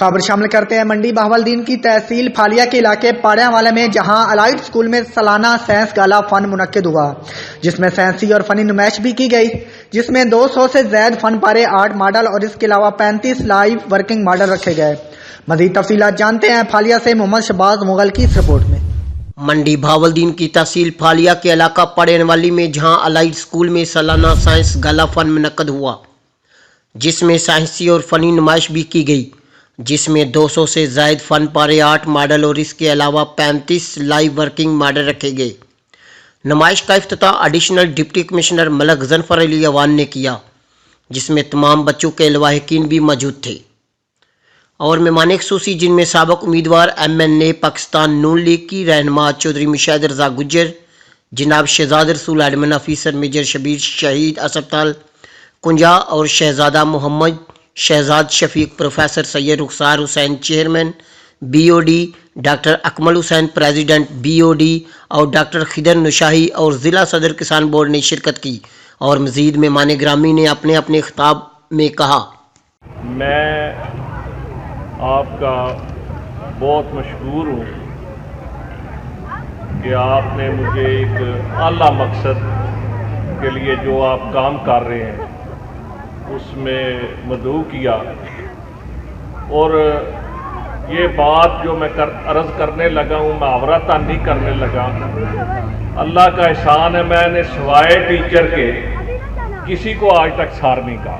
خبر شامل کرتے ہیں منڈی بہاولدین کی تحصیل پھالیا کے علاقے پاڑیاں والے میں، جہاں الائٹ اسکول میں سالانہ سائنس گالا فن منعقد ہوا، جس میں سائنسی اور فنی نمائش بھی کی گئی، جس میں 200 سے زائد فن پارے، آرٹ ماڈل اور اس کے علاوہ 35 لائیو ورکنگ ماڈل رکھے گئے۔ مزید تفصیلات جانتے ہیں پھالیا سے محمد شہباز مغل کی اس رپورٹ میں۔ منڈی بہاولدین کی تحصیل پھالیا کے علاقہ پاڑیاں والی میں، جہاں الائٹ اسکول میں سالانہ سائنس گالا فن منعقد ہوا، جس میں سائنسی اور فنی نمائش بھی کی گئی، جس میں 200 سے زائد فن پارے، آرٹ ماڈل اور اس کے علاوہ 35 لائیو ورکنگ ماڈل رکھے گئے۔ نمائش کا افتتاح ایڈیشنل ڈپٹی کمشنر ملک ظفر علی عوان نے کیا، جس میں تمام بچوں کے لواحقین بھی موجود تھے اور مہمان خصوصی جن میں سابق امیدوار MNA پاکستان نون لیگ کی رہنما چودھری مشاہد رضا گجر، جناب شہزاد رسول ایڈمن آفیسر میجر شبیر شہید اسپتال کنجا اور شہزادہ محمد شہزاد شفیق، پروفیسر سید رخسار حسین چیئرمین BOD، ڈاکٹر اکمل حسین پریزیڈنٹ BOD اور ڈاکٹر خضر نشاہی اور ضلع صدر کسان بورڈ نے شرکت کی، اور مزید مہمان گرامی نے اپنے اپنے خطاب میں کہا: میں آپ کا بہت مشکور ہوں کہ آپ نے مجھے ایک اعلیٰ مقصد کے لیے جو آپ کام کر رہے ہیں اس میں مدعو کیا، اور یہ بات جو میں عرض کرنے لگا ہوں، محاورہ نہیں کرنے لگا، اللہ کا احسان ہے، میں نے سوائے ٹیچر کے کسی کو آج تک سر نہیں کہا۔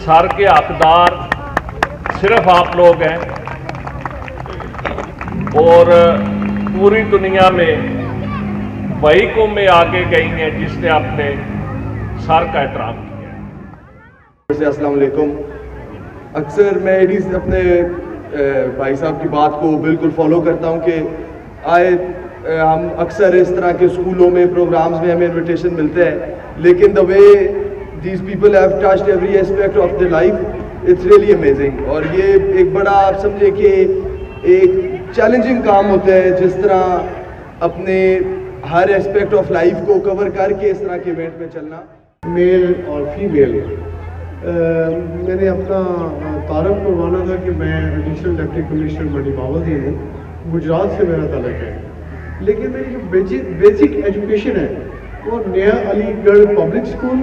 سر کے حقدار صرف آپ لوگ ہیں، اور پوری دنیا میں وہی قومیں آگے گئی ہیں جس نے اپنے سر کا احترام کیا۔ السلام علیکم۔ اکثر میں اپنے بھائی صاحب کی بات کو بالکل فالو کرتا ہوں کہ ہم اکثر اس طرح کے اسکولوں میں پروگرامز میں ہمیں انویٹیشن ملتے ہیں، لیکن the way these people have touched every aspect of their life, it's really amazing۔ اور یہ ایک بڑا آپ سمجھے کہ ایک چیلنجنگ کام ہوتا ہے، جس طرح اپنے ہر ایسپیکٹ آف لائف کو کور کر کے اس طرح کے ایونٹ میں چلنا۔ میل اور فیمیل، میں نے اپنا تعارف کروانا تھا کہ میں ایڈیشنل ڈپٹی کمشنر منڈی بہاولدین ہوں، گجرات سے میرا تعلق ہے، لیکن میری جو بیسک ایجوکیشن ہے وہ نیا علی گڑھ پبلک اسکول،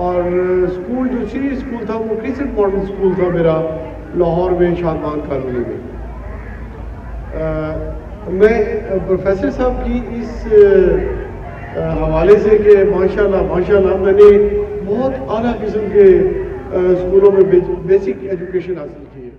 اور اسکول جو سری اسکول تھا وہ کریسنٹ ماڈل اسکول تھا میرا، لاہور میں شادمان کالونی میں۔ میں پروفیسر صاحب کی اس حوالے سے کہ ماشاءاللہ میں نے بہت اعلیٰ قسم کے اسکولوں میں بیسک ایجوکیشن حاصل کی ہے۔